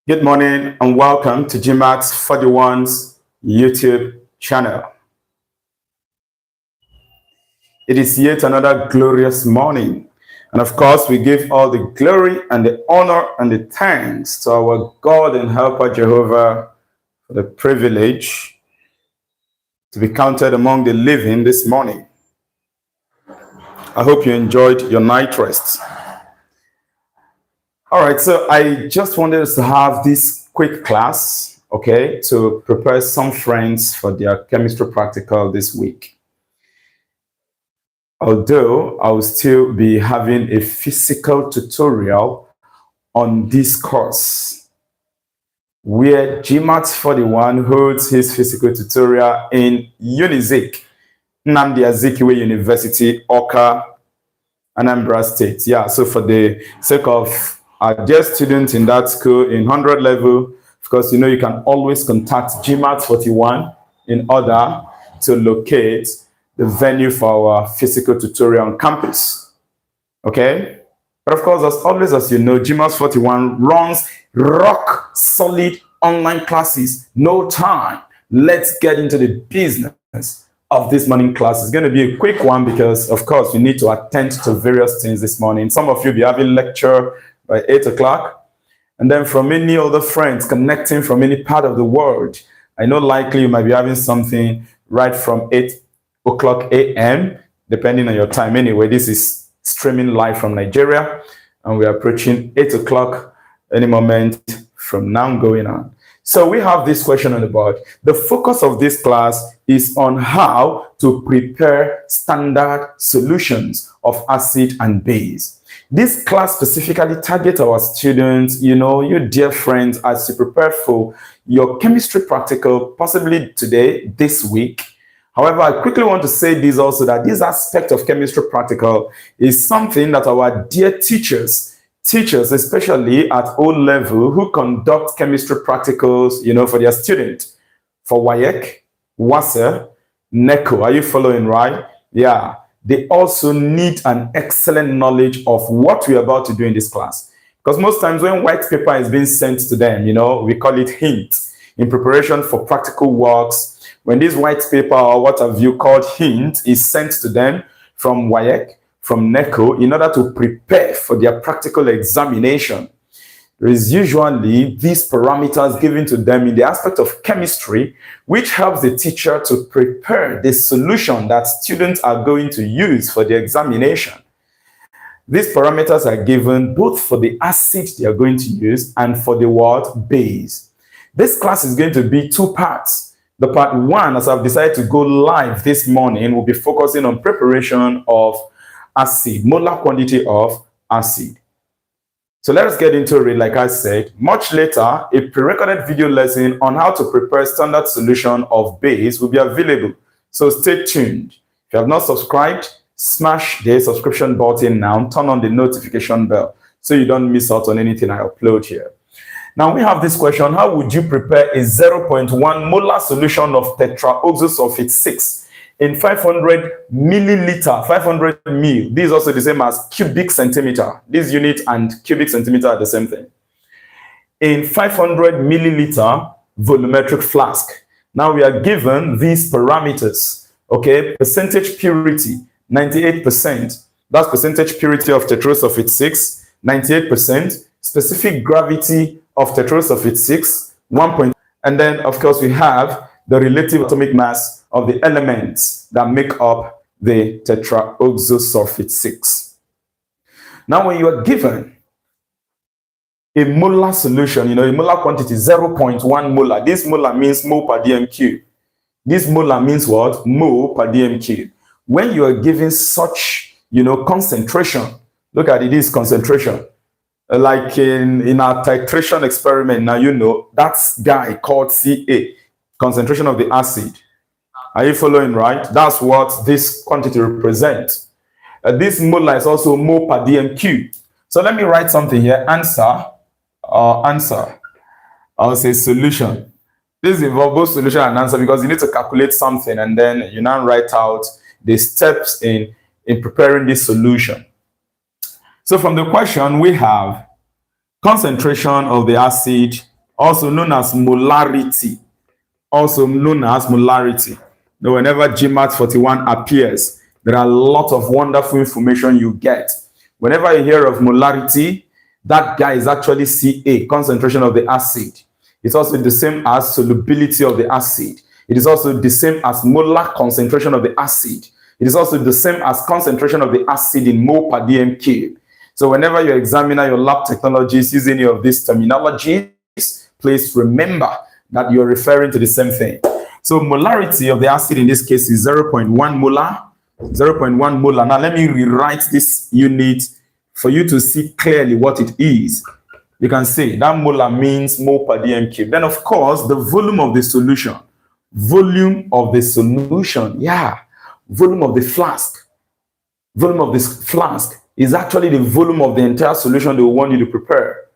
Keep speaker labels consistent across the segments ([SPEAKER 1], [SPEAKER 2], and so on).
[SPEAKER 1] Good morning and welcome to GMAETS 41's YouTube channel. It is yet another glorious morning. And of course, we give all the glory and the honor and the thanks to our God and Helper Jehovah for the privilege to be counted among the living this morning. I hope you enjoyed your night rest. All right, so I just wanted us to have this quick class, okay, to prepare some friends for their chemistry practical this week. Although I will still be having a physical tutorial on this course, where GMAETS 41 holds his physical tutorial in Unizik, Nnamdi Azikiwe University, Awka, Anambra State. Yeah, so for the sake of our dear students in that school in 100 level, of course, you know you can always contact GMAETS 41 in order to locate the venue for our physical tutorial on campus. Okay? But of course, as always, as you know, GMAETS 41 runs rock solid online classes. No time. Let's get into the business of this morning class. It's going to be a quick one because, of course, we need to attend to various things this morning. Some of you will be having lecture by 8 o'clock. And then from many other friends connecting from any part of the world, I know likely you might be having something right from 8 o'clock a.m., depending on your time. Anyway, this is streaming live from Nigeria, and we are approaching 8 o'clock any moment from now going on. So we have this question on the board. The focus of this class is on how to prepare standard solutions of acid and base. This class specifically targets our students, you dear friends, as you prepare for your chemistry practical, possibly today, this week. However, I quickly want to say this also, that this aspect of chemistry practical is something that our dear teachers, especially at O level, who conduct chemistry practicals, for their students, for WAEC, WASA, NECO. Are you following, right? Yeah. They also need an excellent knowledge of what we're about to do in this class. Because most times when white paper is being sent to them, we call it hint in preparation for practical works. When this white paper, or what have you called hint, is sent to them from WAEC, from NECO, in order to prepare for their practical examination, there is usually these parameters given to them in the aspect of chemistry, which helps the teacher to prepare the solution that students are going to use for the examination. These parameters are given both for the acid they are going to use and for the word base. This class is going to be two parts. The part one, as I've decided to go live this morning, will be focusing on preparation of acid, molar quantity of acid. So let us get into it. Like I said, much later, a pre-recorded video lesson on how to prepare standard solution of base will be available. So stay tuned. If you have not subscribed, smash the subscription button now, turn on the notification bell so you don't miss out on anything I upload here. Now we have this question: how would you prepare a 0.1 molar solution of Tetraoxosulphate 6 in 500 milliliter, 500 mil? This is also the same as cubic centimeter. This unit and cubic centimeter are the same thing. In 500 milliliter volumetric flask. Now we are given these parameters. Okay, percentage purity, 98%. That's percentage purity of tetraoxosulphate 6, 98%. Specific gravity of tetraoxosulphate 6, 1. And then, of course, we have the relative atomic mass of the elements that make up the tetraoxosulphate 6. Now, when you are given a molar solution, a molar quantity, 0.1 molar. This molar means mole per dm cube. This molar means what? Mole per dm cube. When you are given such, concentration, look at it, this concentration. Like in our titration experiment, now that's guy called Ca, concentration of the acid. Are you following, right? That's what this quantity represents. This molar is also mole per dm cube. So let me write something here. Answer. I'll say solution. This involves both solution and answer because you need to calculate something and then you now write out the steps in preparing this solution. So from the question, we have concentration of the acid also known as molarity. Also known as molarity. Now, whenever GMAT 41 appears, there are a lot of wonderful information you get. Whenever you hear of molarity, that guy is actually Ca, concentration of the acid. It's also the same as solubility of the acid. It is also the same as molar concentration of the acid. It is also the same as concentration of the acid in mole per dm cube. So whenever your examiner, your lab technologies use any of these terminologies, please remember that you're referring to the same thing. So molarity of the acid in this case is 0.1 molar. 0.1 molar. Now let me rewrite this unit for you to see clearly what it is. You can say that molar means mole per dm cube. Then of course, the volume of the solution. Volume of the solution, yeah. Volume of the flask. Volume of this flask is actually the volume of the entire solution they want you to prepare.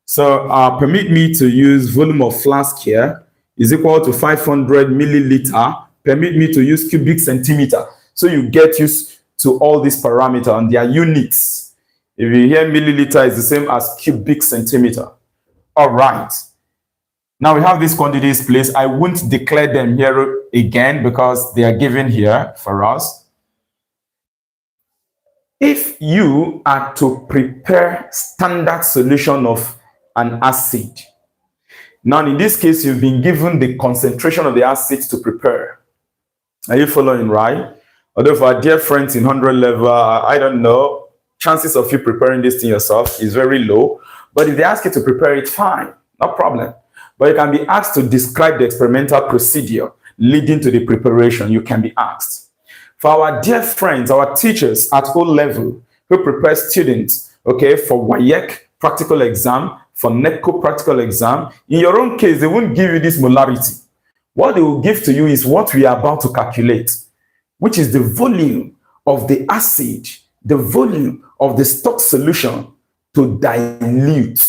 [SPEAKER 1] So permit me to use volume of flask here is equal to 500 milliliter. Permit me to use cubic centimeter. So you get used to all these parameters and their units. If you hear milliliter is the same as cubic centimeter. All right. Now we have these quantities placed. I won't declare them here again because they are given here for us. If you are to prepare standard solution of an acid, now in this case, you've been given the concentration of the acid to prepare. Are you following, right? Although for our dear friends in 100 level, I don't know, chances of you preparing this thing yourself is very low. But if they ask you to prepare it, fine, no problem. But you can be asked to describe the experimental procedure leading to the preparation. You can be asked. For our dear friends, our teachers at O level who prepare students, okay, for WAEC practical exam, for NECO practical exam, in your own case, they won't give you this molarity. What they will give to you is what we are about to calculate, which is the volume of the acid, the volume of the stock solution to dilute.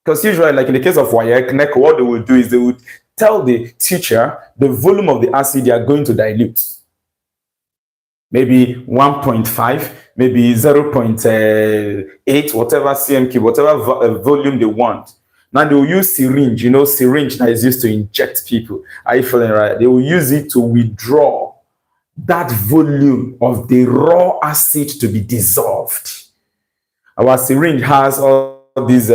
[SPEAKER 1] Because usually, like in the case of WAEC, NECO, what they will do is they would tell the teacher the volume of the acid they are going to dilute. Maybe 1.5, maybe 0.8, whatever cm cube, whatever volume they want. Now they will use syringe, you know, syringe that is used to inject people. Are you feeling right? They will use it to withdraw that volume of the raw acid to be dissolved. Our syringe has all these,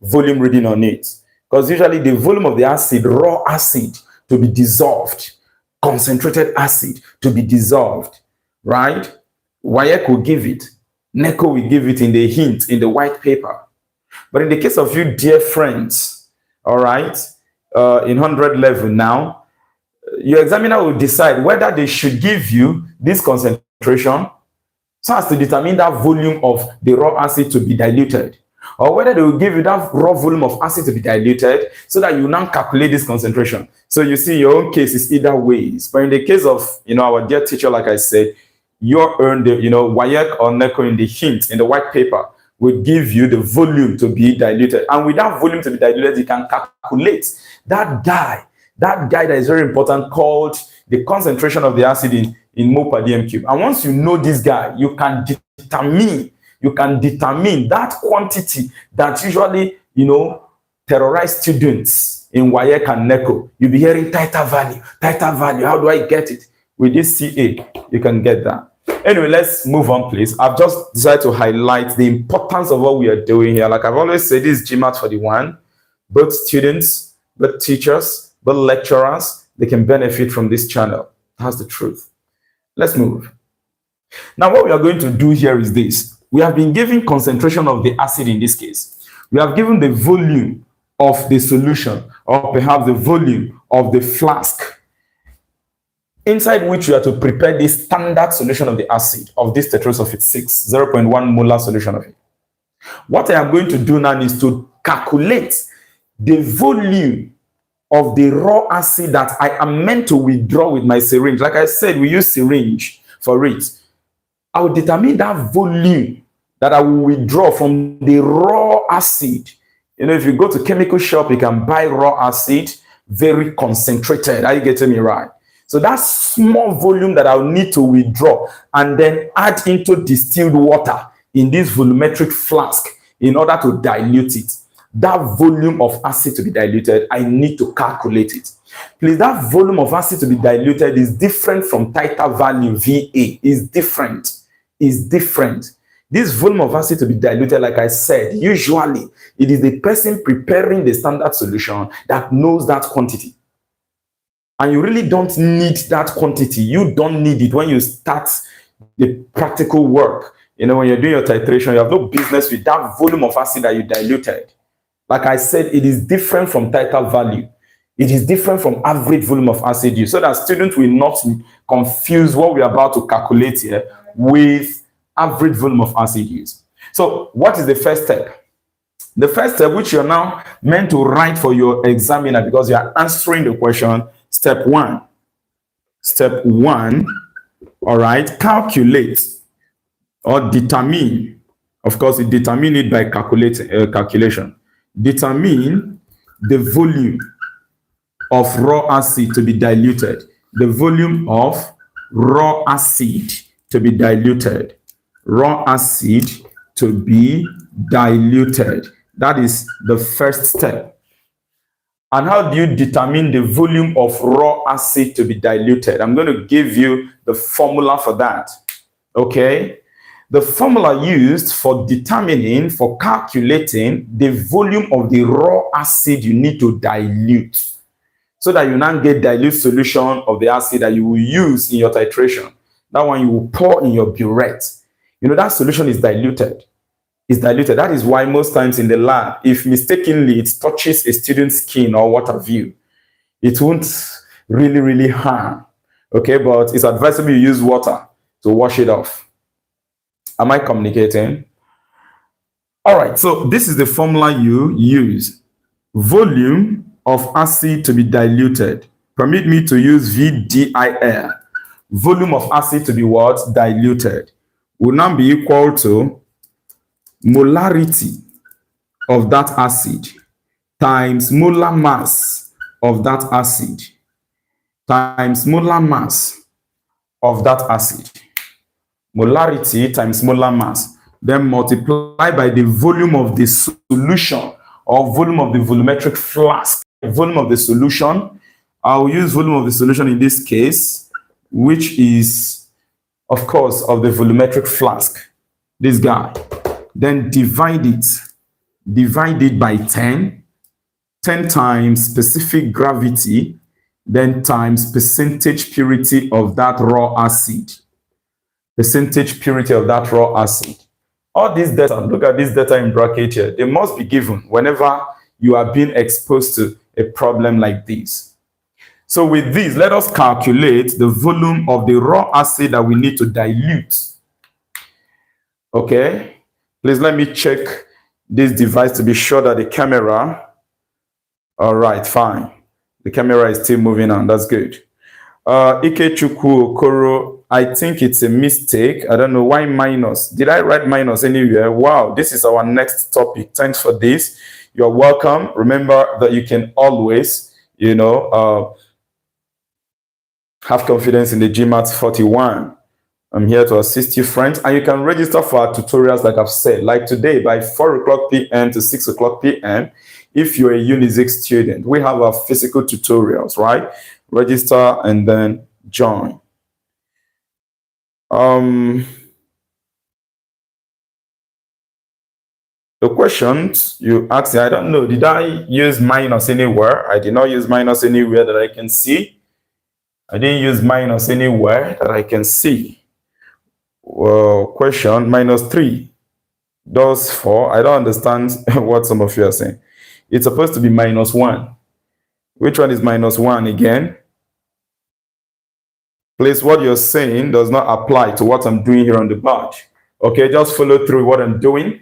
[SPEAKER 1] volume reading on it. Because usually the volume of the acid, raw acid, to be dissolved, concentrated acid to be dissolved, right? WAEC will give it. NECO will give it in the hint, in the white paper. But in the case of you, dear friends, all right, in 100 level now, your examiner will decide whether they should give you this concentration so as to determine that volume of the raw acid to be diluted, or whether they will give you that raw volume of acid to be diluted so that you now calculate this concentration. So you see, your own case is either ways. But in the case of, our dear teacher, like I said, you earn the, WAEC or NECO in the hint, in the white paper, will give you the volume to be diluted. And with that volume to be diluted, you can calculate that guy that is very important, called the concentration of the acid in mole per dm cube. And once you know this guy, you can determine that quantity that usually, terrorize students in WAEC and NECO. You'll be hearing tighter value. How do I get it? With this CA, you can get that. Anyway, let's move on, please. I've just decided to highlight the importance of what we are doing here. Like I've always said, this is GMAT 41. Both students, both teachers, both lecturers, they can benefit from this channel. That's the truth. Let's move. Now, what we are going to do here is this. We have been given concentration of the acid in this case. We have given the volume of the solution, or perhaps the volume of the flask, inside which we are to prepare this standard solution of the acid, of this tetraoxosulphate 6, 0.1 molar solution of it. What I am going to do now is to calculate the volume of the raw acid that I am meant to withdraw with my syringe. Like I said, we use syringe for it. I will determine that volume that I will withdraw from the raw acid. If you go to chemical shop, you can buy raw acid, very concentrated. Are you getting me right? So that small volume that I'll need to withdraw and then add into distilled water in this volumetric flask in order to dilute it. that volume of acid to be diluted, I need to calculate it. Please, that volume of acid to be diluted is different from titer value VA. Is different. Is different. This volume of acid to be diluted, like I said, usually it is the person preparing the standard solution that knows that quantity. And you really don't need that quantity. You don't need it when you start the practical work. You know, when you're doing your titration, you have no business with that volume of acid that you diluted. Like I said, it is different from titer value. It is different from average volume of acid use, so that students will not confuse what we're about to calculate here with average volume of acid use. So what is the first step? The first step, which you're now meant to write for your examiner because you are answering the question, step one. Step one, all right, calculate or determine. Of course, you determine it by calculation. Determine the volume of raw acid to be diluted. The volume of raw acid to be diluted. Raw acid to be diluted. That is the first step. And how do you determine the volume of raw acid to be diluted? I'm going to give you the formula for that. Okay? The formula used for determining, for calculating the volume of the raw acid you need to dilute, so that you now get dilute solution of the acid that you will use in your titration. That one you will pour in your burette. You know, that solution is diluted. It's diluted. That is why most times in the lab, if mistakenly it touches a student's skin or what have you, it won't really harm. Okay, but it's advisable you use water to wash it off. Am I communicating? All right, so this is the formula you use. Volume of acid to be diluted. Permit me to use VDIL. Volume of acid to be what? Diluted. Will now be equal to molarity of that acid times molar mass of that acid times molar mass of that acid. Molarity times molar mass. Then multiply by the volume of the solution or volume of the volumetric flask. Volume of the solution. I'll use volume of the solution in this case, which is, of course, of the volumetric flask. This guy. Then divide it by 10 times specific gravity, then times percentage purity of that raw acid. Percentage purity of that raw acid. All these data, look at this data in bracket here, they must be given whenever you are being exposed to a problem like this. So with this, let us calculate the volume of the raw acid that we need to dilute. Okay, please let me check this device to be sure that the camera, all right, fine. The camera is still moving on, that's good. Ikechukwu Okoro, I think it's a mistake. I don't know why minus. Did I write minus anywhere? Wow, this is our next topic. Thanks for this. You're welcome. Remember that you can always, you know, have confidence in the GMAETS 41. I'm here to assist you, friends. And you can register for our tutorials, like I've said, like today by 4 o'clock p.m. to 6 o'clock p.m. If you're a Unisic student, we have our physical tutorials, right? Register and then join. The questions you asked, I don't know, did I use minus anywhere? I did not use minus anywhere that I can see. I didn't use minus anywhere that I can see. Well, question, -3 does 4. I don't understand what some of you are saying. It's supposed to be -1. Which one is -1 again? Please, what you're saying does not apply to what I'm doing here on the board. Okay, just follow through what I'm doing.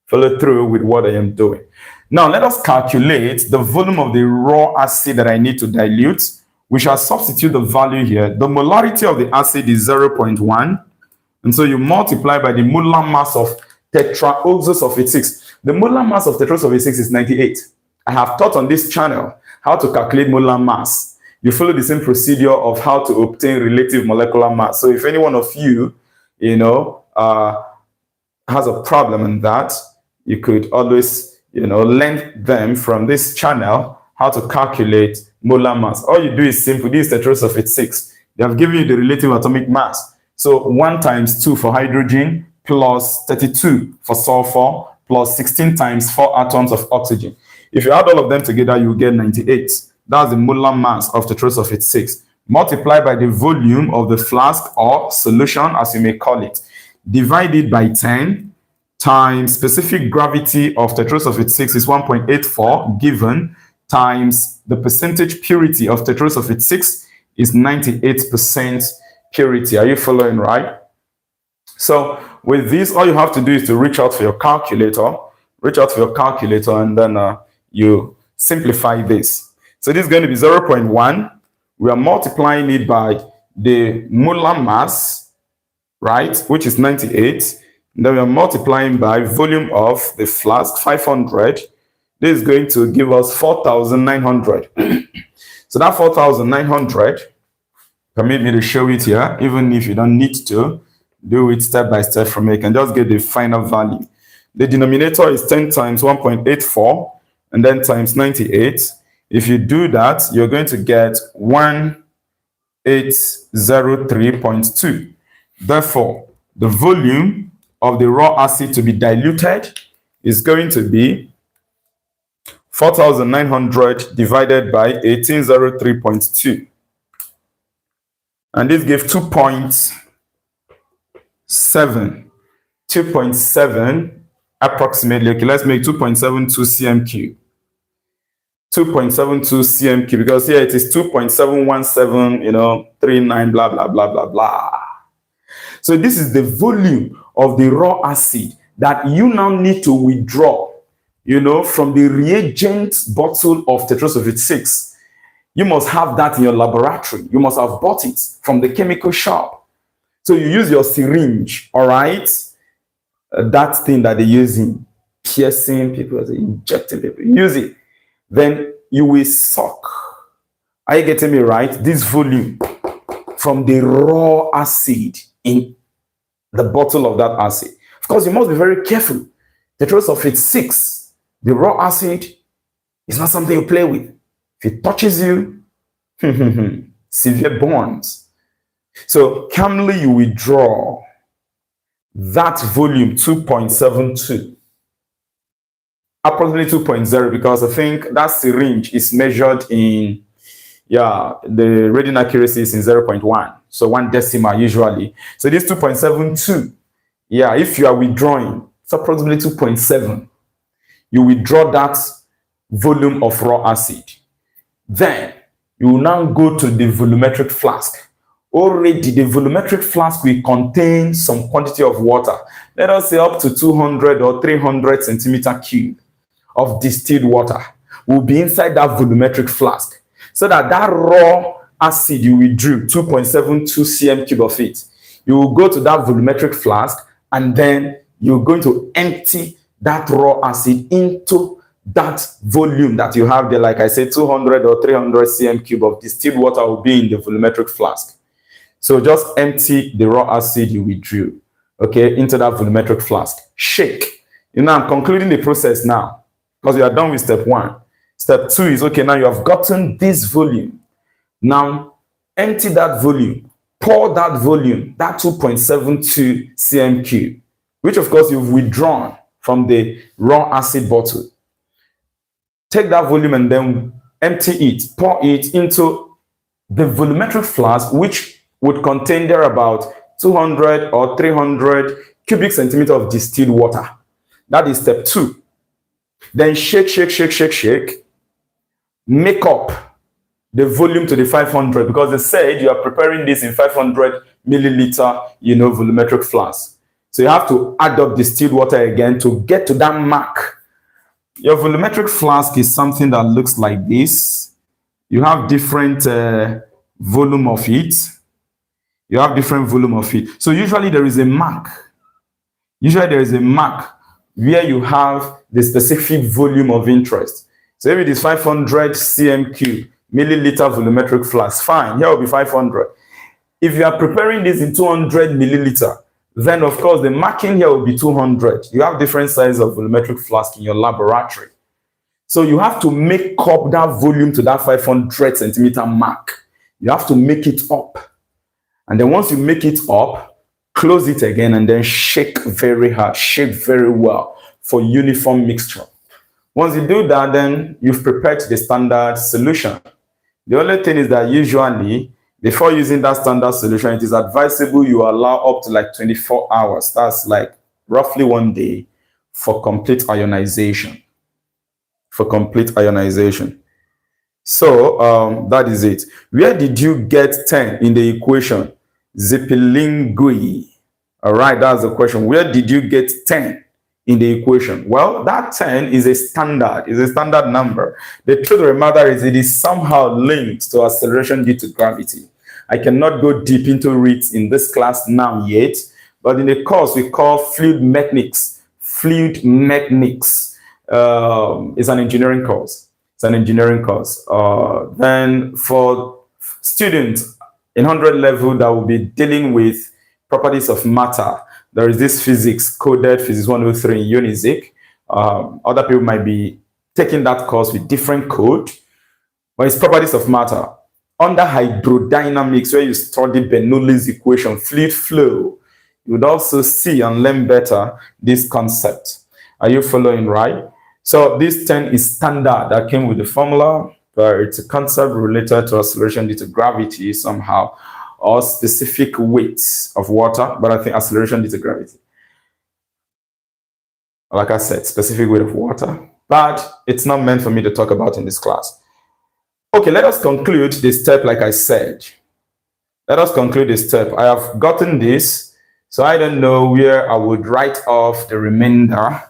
[SPEAKER 1] Follow through with what I am doing. Now, let us calculate the volume of the raw acid that I need to dilute. We shall substitute the value here. The molarity of the acid is 0.1. And so you multiply by the molar mass of tetraoxosulphate 6. The molar mass of tetraoxosulphate 6 is 98. I have taught on this channel how to calculate molar mass. You follow the same procedure of how to obtain relative molecular mass. So if any one of you, you know, has a problem in that, you could always, length them from this channel, how to calculate molar mass. All you do is simple. This is tetraoxosulphate 6. They have given you the relative atomic mass. So 1 times 2 for hydrogen plus 32 for sulfur plus 16 times 4 atoms of oxygen. If you add all of them together, you will get 98. That's the molar mass of tetraoxosulphate 6. Multiply by the volume of the flask or solution, as you may call it. Divided by 10 times specific gravity of tetraoxosulphate 6 is 1.84 given, times the percentage purity of tetraoxosulphate 6 is 98% purity. Are you following, right? So with this, all you have to do is to reach out for your calculator. And then you simplify this. So this is going to be 0.1. We are multiplying it by the molar mass, right, which is 98. And then we are multiplying by volume of the flask, 500. This is going to give us 4,900. So that 4,900, permit me to show it here, even if you don't need to do it step by step from here. You can just get the final value. The denominator is 10 times 1.84 and then times 98. If you do that, you're going to get 1803.2. Therefore, the volume of the raw acid to be diluted is going to be 4,900 divided by 1803.2. And this gives 2.7 approximately. Okay, let's make 2.72 cm cube. 2.72 cm cube, because here it is 2.717, 39, blah, blah, blah, blah, blah. So this is the volume of the raw acid that you now need to withdraw, from the reagent bottle of tetraoxosulphate 6. You must have that in your laboratory. You must have bought it from the chemical shop. So you use your syringe, all right? That thing that they use in piercing people, injecting people, use it. Then you will suck. Are you getting me right? This volume from the raw acid in the bottle of that acid. Of course, you must be very careful. Tetraoxosulphate 6, the raw acid, is not something you play with. If it touches you, severe burns. So calmly you withdraw that volume 2.72. Approximately 2.0, because I think that syringe is measured in, the reading accuracy is in 0.1. So 1 decimal usually. So this 2.72, if you are withdrawing, it's approximately 2.7. You withdraw that volume of raw acid. Then you will now go to the volumetric flask. Already the volumetric flask will contain some quantity of water. Let us say up to 200 or 300 centimeter cube of distilled water will be inside that volumetric flask, so that raw acid you withdrew, 2.72 cm cube of it, you will go to that volumetric flask and then you're going to empty that raw acid into that volume that you have there. Like I said, 200 or 300 cm cube of distilled water will be in the volumetric flask. So just empty the raw acid you withdrew, okay, into that volumetric flask. Shake. I'm concluding the process now, because you are done with step 1. Step 2 is, okay, now you have gotten this volume. Now, empty that volume. Pour that volume, that 2.72 cm cube, which of course you've withdrawn from the raw acid bottle. Take that volume and then empty it. Pour it into the volumetric flask, which would contain there about 200 or 300 cubic centimeter of distilled water. That is step 2. Then shake. Make up the volume to the 500, because they said you are preparing this in 500 milliliter, volumetric flask. So you have to add up distilled water again to get to that mark. Your volumetric flask is something that looks like this. You have different volume of it. So usually there is a mark. Where you have the specific volume of interest. So if it is 500 cm cube, milliliter volumetric flask, fine, here will be 500. If you are preparing this in 200 milliliter, then of course the marking here will be 200. You have different sizes of volumetric flask in your laboratory. So you have to make up that volume to that 500 centimeter mark. You have to make it up. And then once you make it up, close it again and then shake very hard, shake very well for uniform mixture. Once you do that, then you've prepared the standard solution. The only thing is that usually, before using that standard solution, it is advisable you allow up to like 24 hours. That's like roughly 1 day for complete ionization. So that is it. Where did you get 10 in the equation? Zipilingui. All right, that's the question. Where did you get 10 in the equation? Well, that 10 is a standard number. The truth of the matter is it is somehow linked to acceleration due to gravity. I cannot go deep into it in this class now yet, but in the course we call fluid mechanics. Fluid mechanics is an engineering course. Then for students in 100 level that will be dealing with properties of matter, there is this physics, coded physics 103 in UNIZIC. Other people might be taking that course with different code, but it's properties of matter. Under hydrodynamics, where you study Bernoulli's equation, fluid flow, you would also see and learn better this concept. Are you following, right? So this 10 is standard that came with the formula, but it's a concept related to acceleration due to gravity somehow, or specific weights of water, but I think acceleration due to gravity. Like I said, specific weight of water, but it's not meant for me to talk about in this class. Okay, let us conclude this step like I said. Let us conclude this step. I have gotten this, so I don't know where I would write off the remainder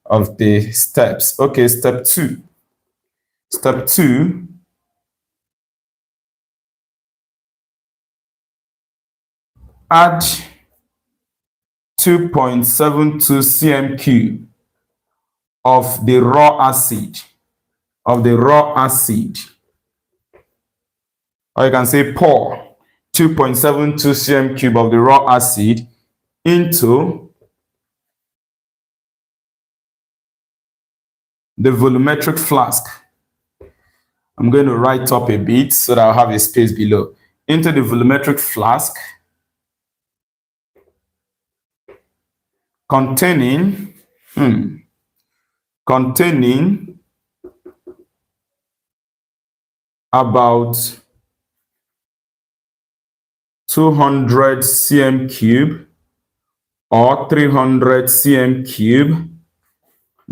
[SPEAKER 1] of the steps. Okay, step 2. Step 2. Add 2.72 cm cube of the raw acid. Or you can say pour 2.72 cm cube of the raw acid into the volumetric flask. I'm going to write up a bit so that I'll have a space below. Into the volumetric flask containing about 200 cm cube or 300 cm cube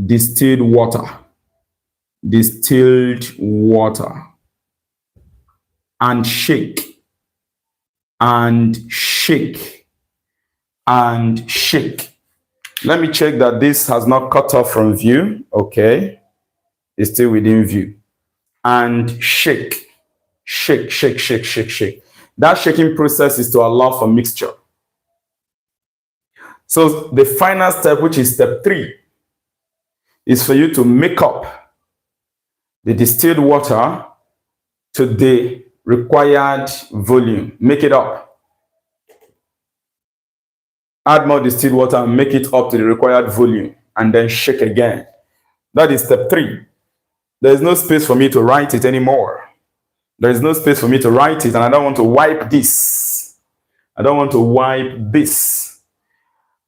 [SPEAKER 1] distilled water, and shake. Let me check that this has not cut off from view. Okay, it's still within view. And shake. That shaking process is to allow for mixture. So the final step, which is step 3, is for you to make up the distilled water to the required volume. Make it up. Add more distilled water and make it up to the required volume, and then shake again. That is step 3. There is no space for me to write it anymore. And I don't want to wipe this.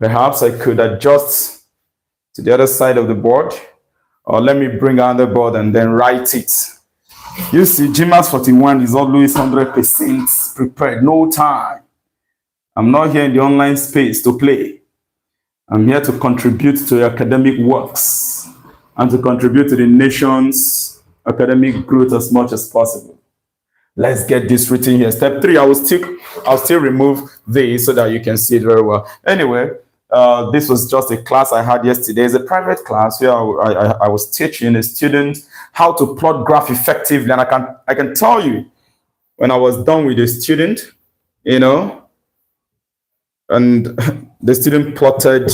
[SPEAKER 1] Perhaps I could adjust to the other side of the board, or let me bring another board and then write it. You see, GMAETS 41 is always 100% prepared, no time. I'm not here in the online space to play. I'm here to contribute to your academic works and to contribute to the nation's academic growth as much as possible. Let's get this written here. Step 3, I'll still remove this so that you can see it very well. Anyway, this was just a class I had yesterday. It's a private class where I was teaching a student how to plot graph effectively. And I can tell you, when I was done with the student, and the student plotted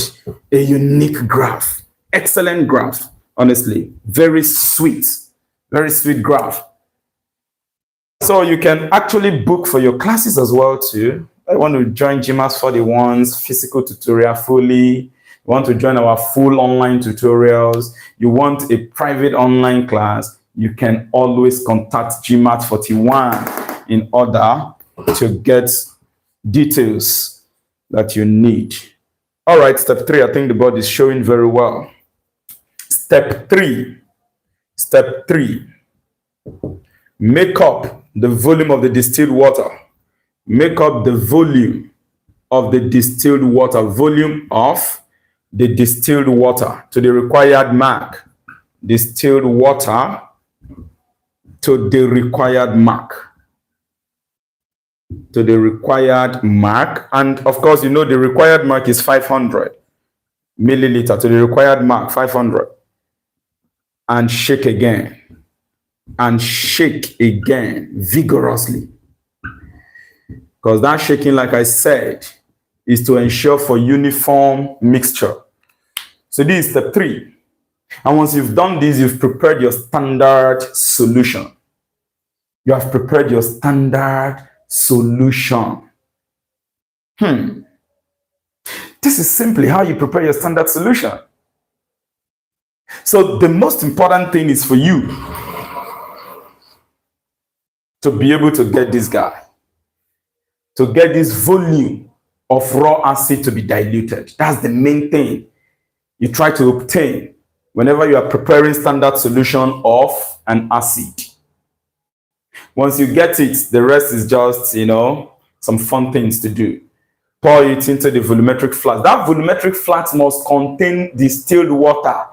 [SPEAKER 1] a unique graph, excellent graph, honestly, very sweet graph. So you can actually book for your classes as well too. I want to join GMAETS 41's physical tutorial fully. You want to join our full online tutorials. You want a private online class. You can always contact GMAETS 41 in order to get details that you need. All right, step 3. I think the board is showing very well. Step 3. Step 3. Make up the volume of the distilled water. Make up the volume of the distilled water. Volume of the distilled water to the required mark. Distilled water to the required mark. To the required mark. And of course, you know the required mark is 500 milliliter. To the required mark, 500. And shake again. And shake again vigorously. Because that shaking, like I said, is to ensure for uniform mixture. So this is step 3. And once you've done this, you've prepared your standard solution. You have prepared your standard solution. This is simply how you prepare your standard solution. So the most important thing is for you to be able to get this guy, to get this volume of raw acid to be diluted. That's the main thing you try to obtain whenever you are preparing standard solution of an acid. Once you get it, the rest is just, some fun things to do. Pour it into the volumetric flask. That volumetric flask must contain distilled water.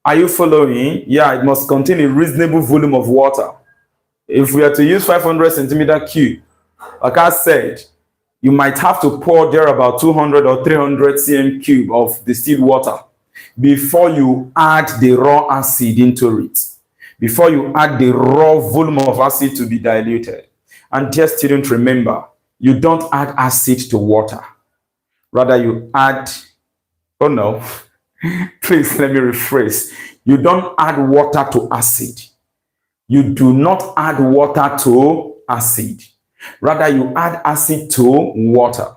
[SPEAKER 1] Are you following? Yeah, it must contain a reasonable volume of water. If we are to use 500 centimeter cube, like I said, you might have to pour there about 200 or 300 cm cube of distilled water before you add the raw acid into it. Before you add the raw volume of acid to be diluted. And dear students, remember, you don't add acid to water. Rather, you add, please let me rephrase. You don't add water to acid. You do not add water to acid. Rather, you add acid to water.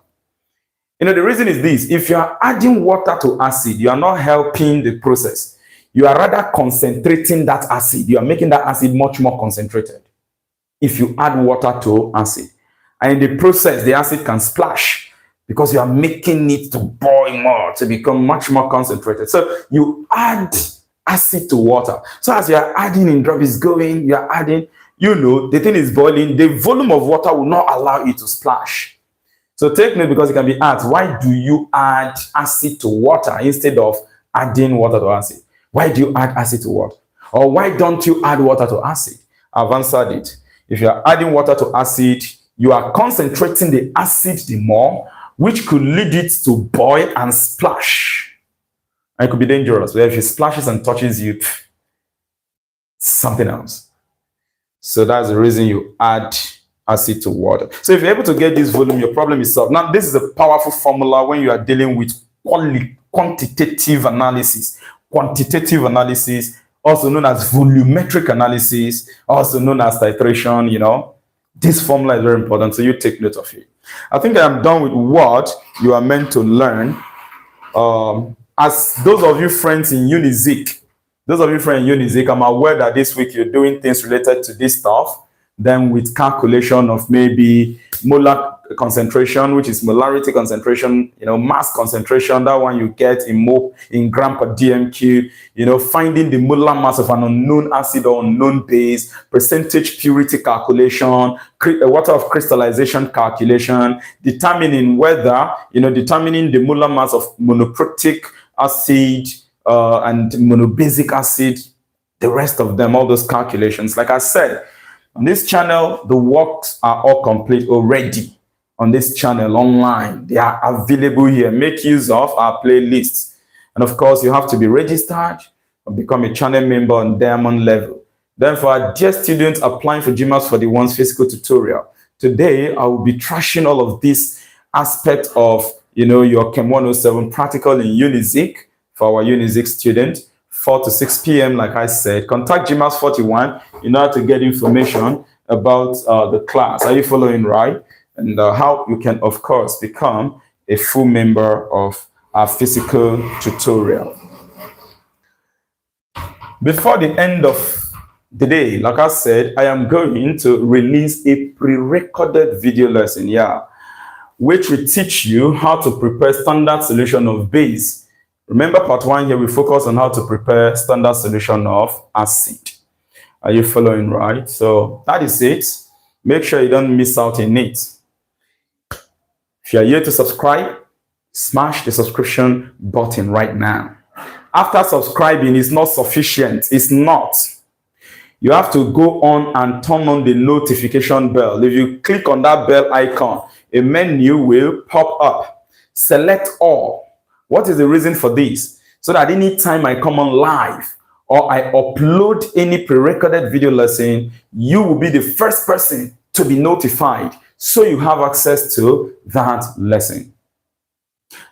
[SPEAKER 1] The reason is this. If you are adding water to acid, you are not helping the process. You are rather concentrating that acid. You are making that acid much more concentrated if you add water to acid. And in the process, the acid can splash because you are making it to boil more, to become much more concentrated. So you add acid to water. So as you are adding in drop is going, you are adding, the thing is boiling, the volume of water will not allow it to splash. So take note, because it can be asked, why do you add acid to water instead of adding water to acid? Why do you add acid to water? Or why don't you add water to acid? I've answered it. If you are adding water to acid, you are concentrating the acid the more, which could lead it to boil and splash. And it could be dangerous. But if it splashes and touches you, something else. So that's the reason you add acid to water. So if you're able to get this volume, your problem is solved. Now, this is a powerful formula when you are dealing with quantitative analysis. Quantitative analysis, also known as volumetric analysis, also known as titration, This formula is very important, so you take note of it. I think I am done with what you are meant to learn. As those of you friends in Unizik, I'm aware that this week you're doing things related to this stuff. Then with calculation of maybe molar concentration, which is molarity concentration, mass concentration, that one you get in gram per dm cube, finding the molar mass of an unknown acid or unknown base, percentage purity calculation, water of crystallization calculation, determining whether, determining the molar mass of monoprotic acid and monobasic acid, the rest of them, all those calculations. Like I said, on this channel, the works are all complete already. On this channel online, they are available here. Make use of our playlists. And of course, you have to be registered or become a channel member on diamond level. Then for our dear students applying for GMAETS 41's physical tutorial, today I will be trashing all of this aspect of, your Chem 107 practical in Unizik for our Unizik student. 4 to 6 p.m. like I said. Contact GMAETS 41 in order to get information about the class. Are you following, right? and how you can, of course, become a full member of our physical tutorial. Before the end of the day, like I said, I am going to release a pre-recorded video lesson, which will teach you how to prepare standard solution of base. Remember, part 1 here, we focus on how to prepare standard solution of acid. Are you following right? So that is it. Make sure you don't miss out on it. If you are here to subscribe, smash the subscription button right now. After subscribing is not sufficient. It's not. You have to go on and turn on the notification bell. If you click on that bell icon, a menu will pop up. Select all. What is the reason for this? So that anytime I come on live or I upload any pre-recorded video lesson, you will be the first person to be notified, so you have access to that lesson.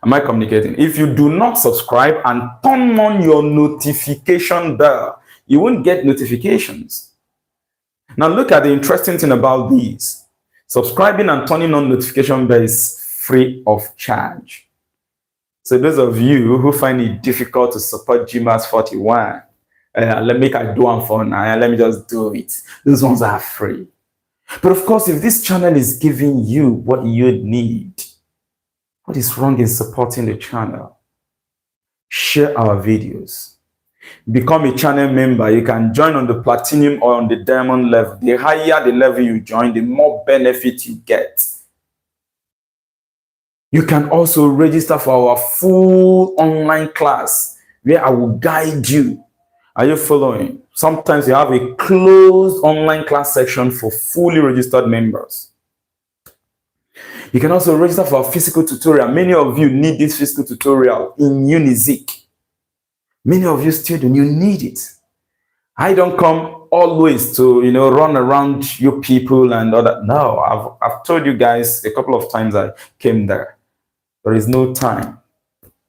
[SPEAKER 1] Am I communicating? If you do not subscribe and turn on your notification bell, you won't get notifications. Now look at the interesting thing about these. Subscribing and turning on notification bell is free of charge. So those of you who find it difficult to support GMAETS 41, let me do one for now. Let me just do it. Those ones are free. But of course, if this channel is giving you what you need, what is wrong in supporting the channel? Share our videos. Become a channel member. You can join on the platinum or on the diamond level. The higher the level you join, the more benefit you get. You can also register for our full online class where I will guide you. Are you following? Sometimes you have a closed online class section for fully registered members. You can also register for a physical tutorial. Many of you need this physical tutorial in Unizik. Many of you students, you need it. I don't come always to, run around you people and other. No, I've told you guys a couple of times I came there. There is no time.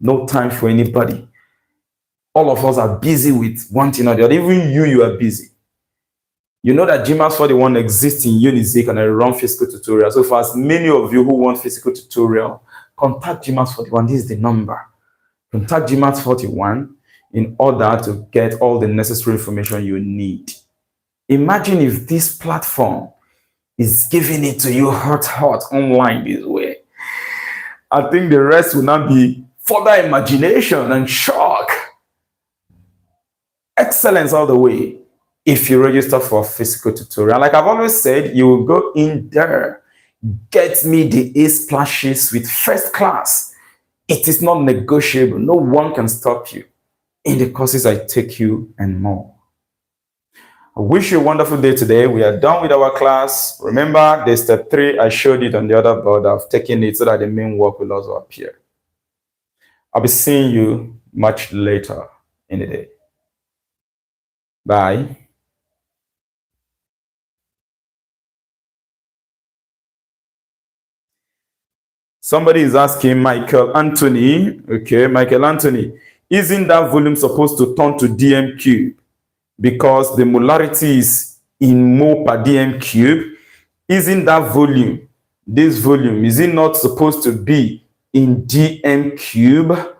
[SPEAKER 1] No time for anybody. All of us are busy with one thing or the other. Even you are busy. You know that GMAETS 41 exists in Unizik and I run physical tutorials. So for as many of you who want physical tutorial, contact GMAETS 41. This is the number. Contact GMAETS 41 in order to get all the necessary information you need. Imagine if this platform is giving it to you hot online this way. I think the rest will not be further imagination and shock. Excellence all the way. If you register for a physical tutorial, like I've always said, you will go in there, get me the A splashes with first class. It is not negotiable. No one can stop you in the courses I take you and more. I wish you a wonderful day today. We are done with our class. Remember, there's step 3. I showed it on the other board. I've taken it so that the main work will also appear. I'll be seeing you much later in the day. Bye. Somebody is asking Michael Anthony. Okay, Michael Anthony. Isn't that volume supposed to turn to dm cube? Because the molarity is in mole per dm cube. Isn't that volume, this volume, is it not supposed to be in dm cube?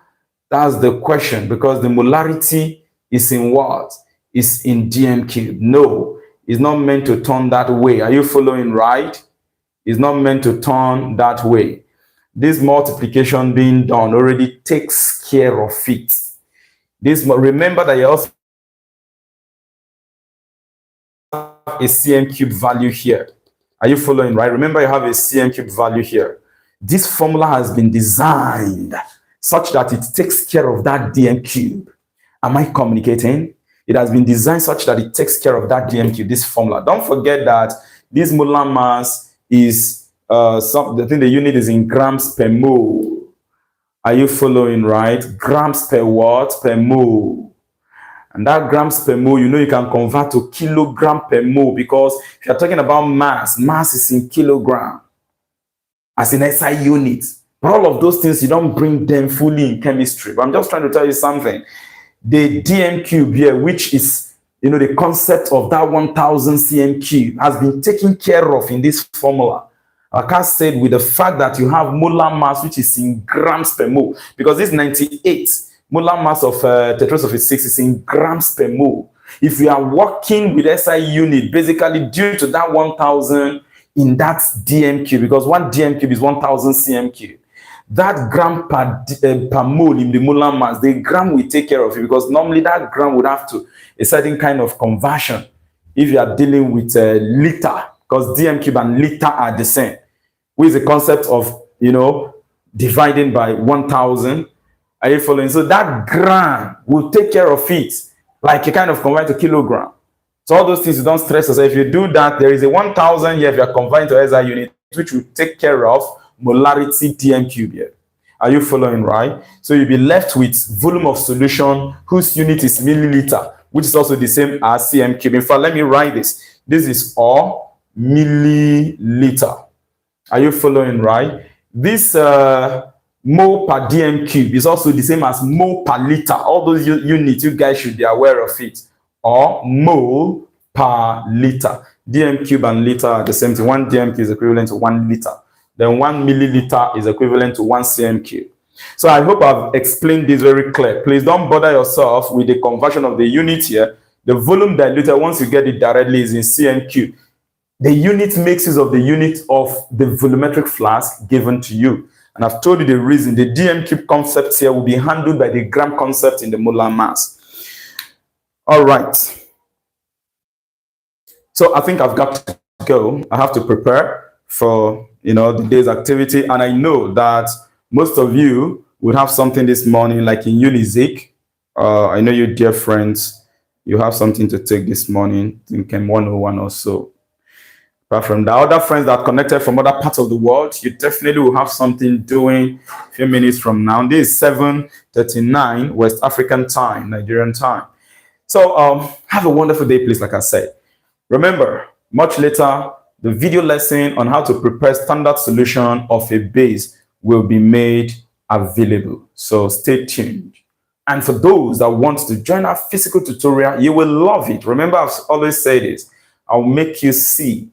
[SPEAKER 1] That's the question, because the molarity is in what? It's in dm cube. No, it's not meant to turn that way. Are you following right? It's not meant to turn that way. This multiplication being done already takes care of it. Remember that you also have a cm cube value here. Are you following right? Remember you have a cm cube value here. This formula has been designed such that it takes care of that dm cube. Am I communicating? It has been designed such that it takes care of that dm cube, this formula. Don't forget that this molar mass is the thing, the unit is in grams per mole. Are you following right? Grams per what? Per mole. And that grams per mole, you can convert to kilogram per mole, because if you're talking about mass is in kilogram as in SI unit. But all of those things, you don't bring them fully in chemistry. But I'm just trying to tell you something. The dm cube here, which is, the concept of that 1000 cm cube, has been taken care of in this formula. Like I said, with the fact that you have molar mass, which is in grams per mole, because this 98 molar mass of tetraoxosulphate 6 is in grams per mole. If you are working with SI unit, basically due to that 1000 in that dm cube, because 1 dm cube is 1000 cm cube, that gram per mole in the molar mass, the gram will take care of it, because normally that gram would have to a certain kind of conversion if you are dealing with a liter, because dm cube and liter are the same, with the concept of, dividing by 1000. Are you following? So that gram will take care of it, like you kind of convert to kilogram. So all those things, you don't stress yourself. If you do that, there is a 1000 here if you are converting to SI unit, which will take care of molarity dm cube here. Are you following, right? So you'll be left with volume of solution whose unit is milliliter, which is also the same as cm cube. In fact, let me write this. This is all milliliter. Are you following, right? This mole per dm cube is also the same as mole per liter. All those units, you guys should be aware of it. Or mole per liter. dm cube and liter are the same thing. 1 dm cube is equivalent to 1 liter. Then 1 milliliter is equivalent to 1 cm cube. So I hope I've explained this very clear. Please don't bother yourself with the conversion of the unit here. The volume diluted, once you get it directly, is in cm cube. The unit makes use of the unit of the volumetric flask given to you. And I've told you the reason. The dm cube concept here will be handled by the gram concept in the molar mass. All right. So I think I've got to go. I have to prepare for, the day's activity. And I know that most of you would have something this morning, like in Unizik. I know you, dear friends, you have something to take this morning, in Chem 101 or so. But from the other friends that are connected from other parts of the world, you definitely will have something doing a few minutes from now. This is 7:39 West African time, Nigerian time. So have a wonderful day, please, like I said. Remember, much later, the video lesson on how to prepare standard solution of a base will be made available. So stay tuned. And for those that want to join our physical tutorial, you will love it. Remember, I've always said this. I'll make you see,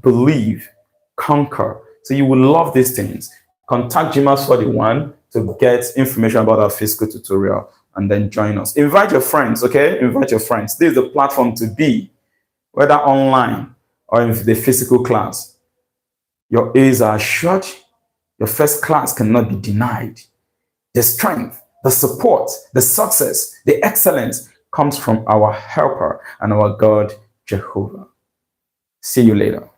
[SPEAKER 1] believe, conquer. So you will love these things. Contact GMAETS 41 to get information about our physical tutorial and then join us. Invite your friends, okay? Invite your friends. This is the platform to be, whether online or in the physical class. Your A's are assured. Your first class cannot be denied. The strength, the support, the success, the excellence comes from our helper and our God, Jehovah. See you later.